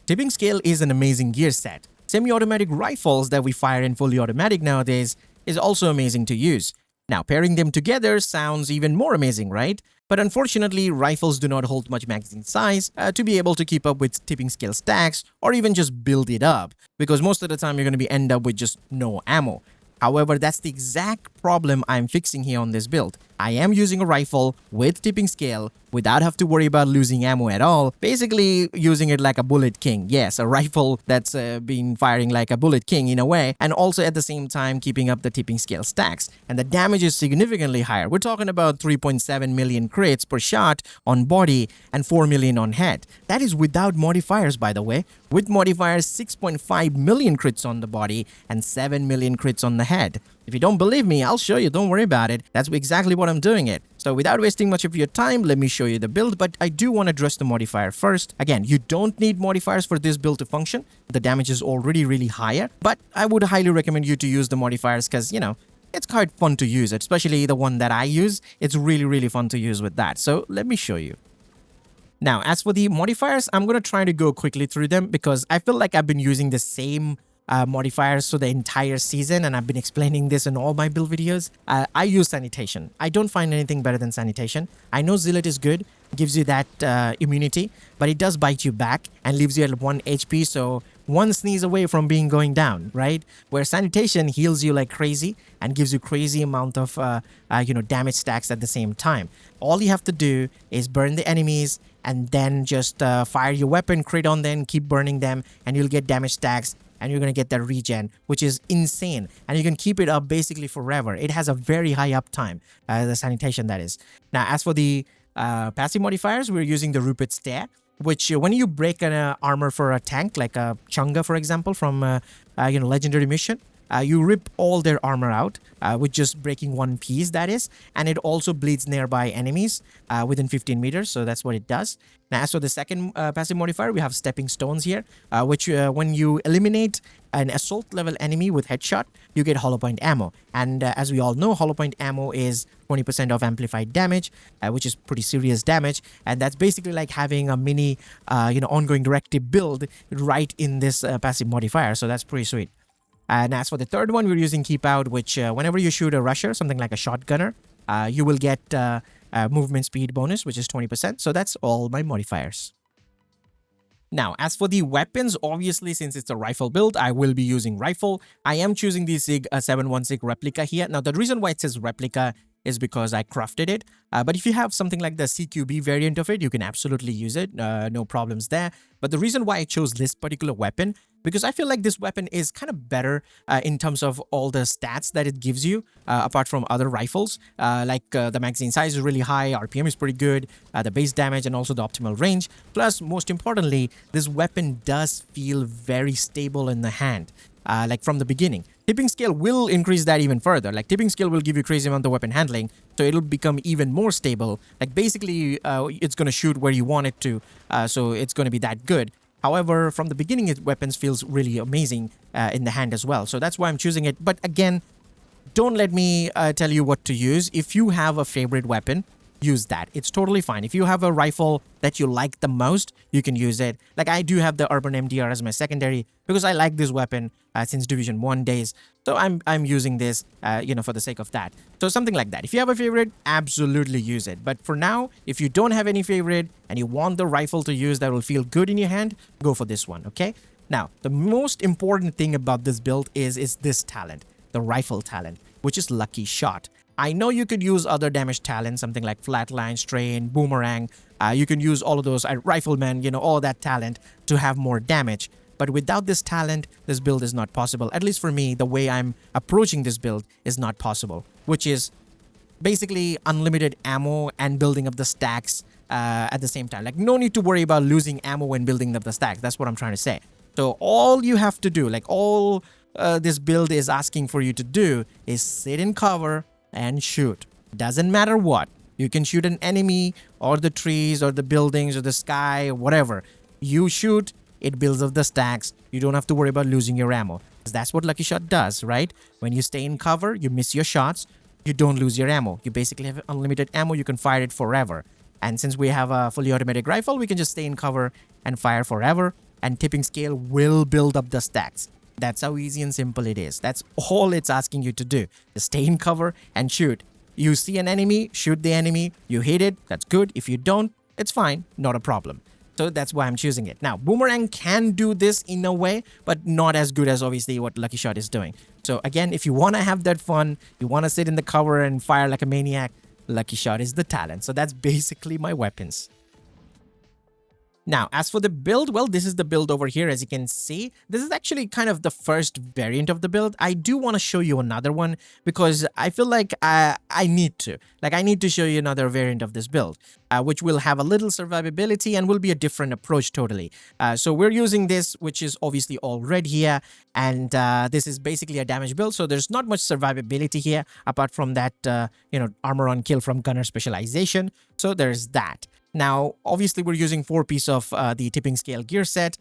Tipping scale is an amazing gear set. Semi-automatic rifles that we fire in fully automatic nowadays is also amazing to use. Now, pairing them together sounds even more amazing, right? But unfortunately, rifles do not hold much magazine size to be able to keep up with tipping scale stacks or even just build it up, because most of the time you're going to be end up with just no ammo. However, that's the exact problem I'm fixing here on this build. I am using a rifle with tipping scale without have to worry about losing ammo at all. Basically using it like a bullet king. Yes, a rifle that's been firing like a bullet king in a way, and also at the same time keeping up the tipping scale stacks. And the damage is significantly higher. We're talking about 3.7 million crits per shot on body and 4 million on head. That is without modifiers, by the way. With modifiers, 6.5 million crits on the body and 7 million crits on the head. If you don't believe me, I'll show you. Don't worry about it. That's exactly what I'm doing it. So without wasting much of your time, let me show you the build, but I do want to address the modifier first. Again, you don't need modifiers for this build to function. The damage is already really higher, but I would highly recommend you to use the modifiers because, you know, it's quite fun to use, especially the one that I use. It's really fun to use with that. So let me show you. Now, as for the modifiers, I'm going to try to go quickly through them because I feel like I've been using the same modifiers for the entire season, and I've been explaining this in all my build videos. I use Sanitation. I don't find anything better than Sanitation. I know Zealot is good, gives you that immunity, but it does bite you back and leaves you at 1 HP, so one sneeze away from going down, right? Where Sanitation heals you like crazy and gives you crazy amount of damage stacks at the same time. All you have to do is burn the enemies and then just fire your weapon, crit on them, keep burning them, and you'll get damage stacks, and you're going to get that regen, which is insane. And you can keep it up basically forever. It has a very high uptime, the Sanitation that is. Now, as for the passive modifiers, we're using the Rupert Stare, which when you break an armor for a tank, like a Chunga, for example, from Legendary Mission, you rip all their armor out with just breaking one piece, that is, and it also bleeds nearby enemies within 15 meters, so that's what it does. Now, as for the second passive modifier, we have Stepping Stones here, which when you eliminate an assault level enemy with headshot, you get hollow point ammo. And as we all know, hollow point ammo is 20% of amplified damage, which is pretty serious damage, and that's basically like having a mini ongoing directive build right in this passive modifier, so that's pretty sweet. And as for the third one, we're using Keep Out, which whenever you shoot a rusher, something like a shotgunner, you will get movement speed bonus, which is 20%. So that's all my modifiers. Now, as for the weapons, obviously, since it's a rifle build, I will be using rifle. I am choosing the SIG 716 replica here. Now, the reason why it says replica is because I crafted it. But if you have something like the CQB variant of it, you can absolutely use it. No problems there. But the reason why I chose this particular weapon, because I feel like this weapon is kind of better in terms of all the stats that it gives you, apart from other rifles. The magazine size is really high, RPM is pretty good, the base damage and also the optimal range. Plus, most importantly, this weapon does feel very stable in the hand. Like from the beginning. Tipping scale will increase that even further. Like tipping scale will give you crazy amount of weapon handling, so it'll become even more stable. Like basically, it's going to shoot where you want it to, so it's going to be that good. However, from the beginning, weapons feels really amazing in the hand as well. So that's why I'm choosing it. But again, don't let me tell you what to use. If you have a favorite weapon, use that. It's totally fine. If you have a rifle that you like the most, you can use it. Like I do have the Urban MDR as my secondary because I like this weapon since Division 1 days. So I'm using this, for the sake of that. So something like that. If you have a favorite, absolutely use it. But for now, if you don't have any favorite and you want the rifle to use that will feel good in your hand, go for this one, okay? Now, the most important thing about this build is this talent, the rifle talent, which is Lucky Shot. I know you could use other damage talents, something like Flatline, Strain, Boomerang. You can use all of those, Rifleman, all that talent to have more damage. But without this talent, this build is not possible. At least for me, the way I'm approaching this build is not possible, which is basically unlimited ammo and building up the stacks at the same time. Like no need to worry about losing ammo when building up the stacks. That's what I'm trying to say. So all you have to do, like all this build is asking for you to do is sit in cover and shoot. Doesn't matter what. You can shoot an enemy or the trees or the buildings or the sky or whatever. You shoot, it builds up the stacks. You don't have to worry about losing your ammo. That's what Lucky Shot does, right? When you stay in cover, you miss your shots, you don't lose your ammo. You basically have unlimited ammo. You can fire it forever. And since we have a fully automatic rifle, we can just stay in cover and fire forever. and tipping scale will build up the stacks. That's how easy and simple it is. That's all it's asking you to do. Just stay in cover and shoot. You see an enemy, shoot the enemy. You hit it, that's good. If you don't, it's fine, not a problem. So that's why I'm choosing it. Now, Boomerang can do this in a way, but not as good as obviously what Lucky Shot is doing. So again, if you want to have that fun, you want to sit in the cover and fire like a maniac, Lucky Shot is the talent. So that's basically my weapons. Now, as for the build, well, this is the build over here. As you can see, this is actually kind of the first variant of the build. I do want to show you another one because I feel like I need to. Like, I need to show you another variant of this build, which will have a little survivability and will be a different approach totally. So we're using this, which is obviously all red here. And this is basically a damage build. So there's not much survivability here apart from that, armor on kill from gunner specialization. So there's that. Now, obviously, we're using 4-piece of the tipping scale gear set.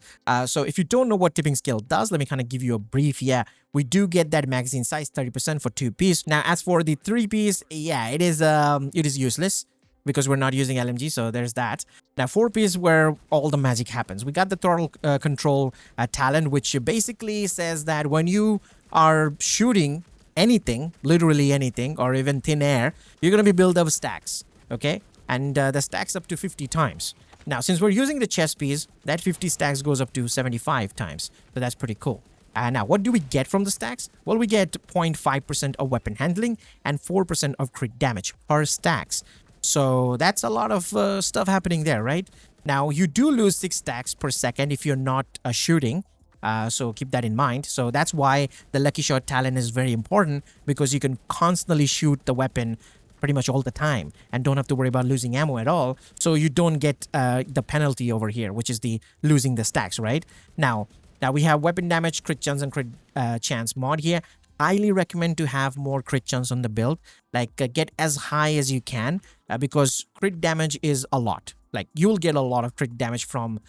So if you don't know what tipping scale does, let me kind of give you a brief. Yeah, we do get that magazine size 30% for 2-piece. Now, as for the 3-piece, yeah, it is useless because we're not using LMG. So there's that. Now, 4-piece where all the magic happens. We got the throttle control talent, which basically says that when you are shooting anything, literally anything, or even thin air, you're going to be build up stacks. Okay. And the stacks up to 50 times. Now, since we're using the chest piece, that 50 stacks goes up to 75 times. So that's pretty cool. Now, what do we get from the stacks? Well, we get 0.5% of weapon handling and 4% of crit damage per stacks. So that's a lot of stuff happening there, right? Now, you do lose 6 stacks per second if you're not shooting. So keep that in mind. So that's why the Lucky Shot talent is very important, because you can constantly shoot the weapon pretty much all the time and don't have to worry about losing ammo at all. So you don't get the penalty over here, which is the losing the stacks, right? Now we have weapon damage, crit chance, and crit chance mod here. Highly recommend to have more crit chance on the build. Like get as high as you can because crit damage is a lot. Like you'll get a lot of crit damage from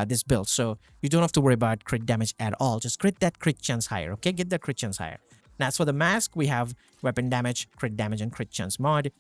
this build. So you don't have to worry about crit damage at all. Just crit that crit chance higher, okay? Get that crit chance higher. Now, as for the mask, we have weapon damage, and crit chance mod.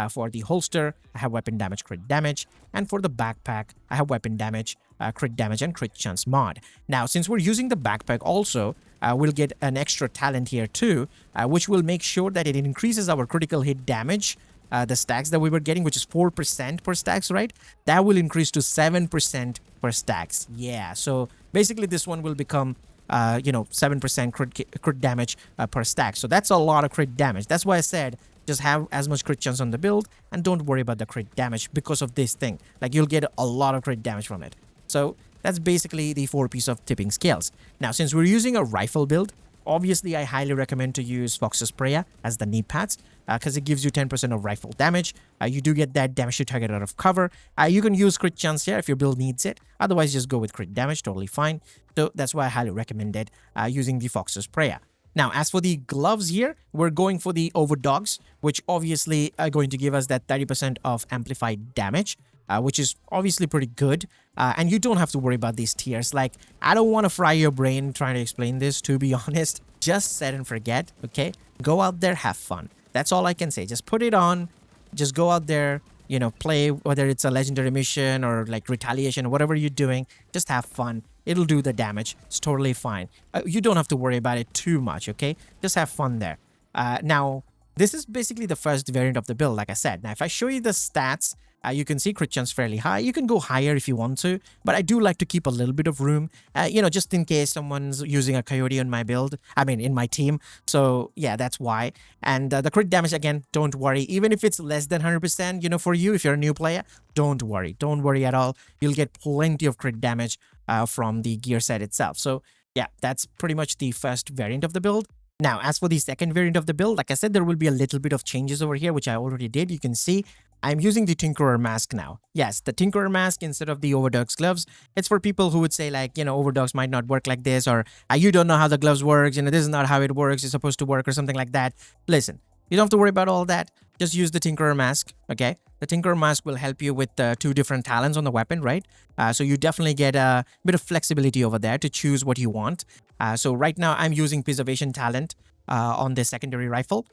For the holster, I have weapon damage, crit damage. And for the backpack, I have weapon damage, crit damage, and crit chance mod. Now, since we're using the backpack also, we'll get an extra talent here too, which will make sure that it increases our critical hit damage. The stacks that we were getting, which is 4% per stacks, right? That will increase to 7% per stacks. Yeah, so basically this one will become 7% crit damage per stack. So that's a lot of crit damage. That's why I said just have as much crit chance on the build and don't worry about the crit damage because of this thing. Like you'll get a lot of crit damage from it. So that's basically the 4-piece of tipping scales. Now, since we're using a rifle build, obviously I highly recommend to use Fox's Prayer as the knee pads because it gives you 10% of rifle damage. You do get that damage to target out of cover. You can use crit chance here if your build needs it. Otherwise, just go with crit damage, totally fine. So that's why I highly recommended using the Fox's Prayer. Now, as for the gloves here, we're going for the Overdogs, which obviously are going to give us that 30% of amplified damage, which is obviously pretty good. And you don't have to worry about these tiers. Like, I don't want to fry your brain trying to explain this, to be honest. Just set and forget, okay? Go out there, have fun. That's all I can say. Just put it on. Just go out there, play, whether it's a legendary mission or like retaliation or whatever you're doing. Just have fun. It'll do the damage. It's totally fine. You don't have to worry about it too much, okay? Just have fun there. Now, this is basically the first variant of the build, like I said. Now, if I show you the stats, you can see crit chance fairly high. You can go higher if you want to, but I do like to keep a little bit of room, just in case someone's using a coyote on my build. I mean, in my team. So yeah, that's why. And the crit damage, again, don't worry. Even if it's less than 100%, for you, if you're a new player, don't worry. Don't worry at all. You'll get plenty of crit damage from the gear set itself. So yeah, that's pretty much the first variant of the build. Now, as for the second variant of the build, like I said, there will be a little bit of changes over here, which I already did. You can see I'm using the Tinkerer mask now. Yes, the Tinkerer mask instead of the Overdogs gloves. It's for people who would say like, Overdogs might not work like this, or you don't know how the gloves works, this is not how it works, it's supposed to work, or something like that. Listen, you don't have to worry about all that. Just use the Tinkerer mask, okay? The Tinkerer mask will help you with 2 different talents on the weapon, right? So you definitely get a bit of flexibility over there to choose what you want. So right now I'm using Preservation talent on the secondary rifle.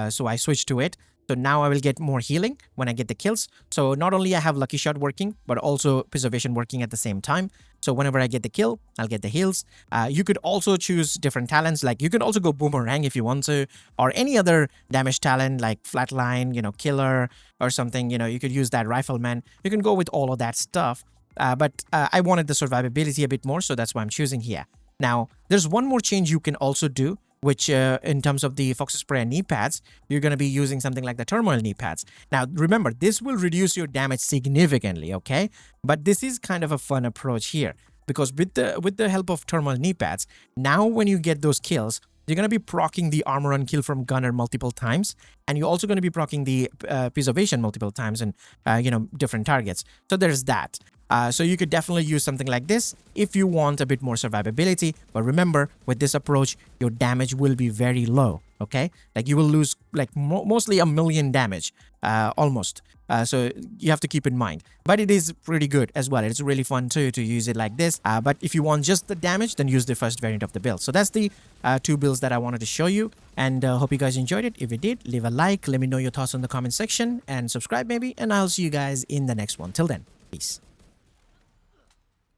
So I switched to it. So now I will get more healing when I get the kills. So not only I have Lucky Shot working, but also Preservation working at the same time. So whenever I get the kill, I'll get the heals. You could also choose different talents. Like you can also go boomerang if you want to, or any other damage talent like flatline, killer or something. You could use that rifleman. You can go with all of that stuff. But I wanted the survivability a bit more, so that's why I'm choosing here. Now, there's one more change you can also do, which in terms of the Fox's Prayer knee pads, you're going to be using something like the Turmoil knee pads. Now, remember, this will reduce your damage significantly, okay? But this is kind of a fun approach here, because with the help of Turmoil knee pads, now when you get those kills, you're going to be proccing the armor on kill from Gunner multiple times, and you're also going to be proccing the Preservation multiple times and, different targets. So there's that. So you could definitely use something like this if you want a bit more survivability. But remember, with this approach, your damage will be very low, okay? Like you will lose like mostly 1 million damage, almost. So you have to keep in mind. But it is pretty good as well. It's really fun too to use it like this. But if you want just the damage, then use the first variant of the build. So that's the 2 builds that I wanted to show you. And hope you guys enjoyed it. If you did, leave a like. Let me know your thoughts in the comment section. And subscribe maybe. And I'll see you guys in the next one. Till then, peace.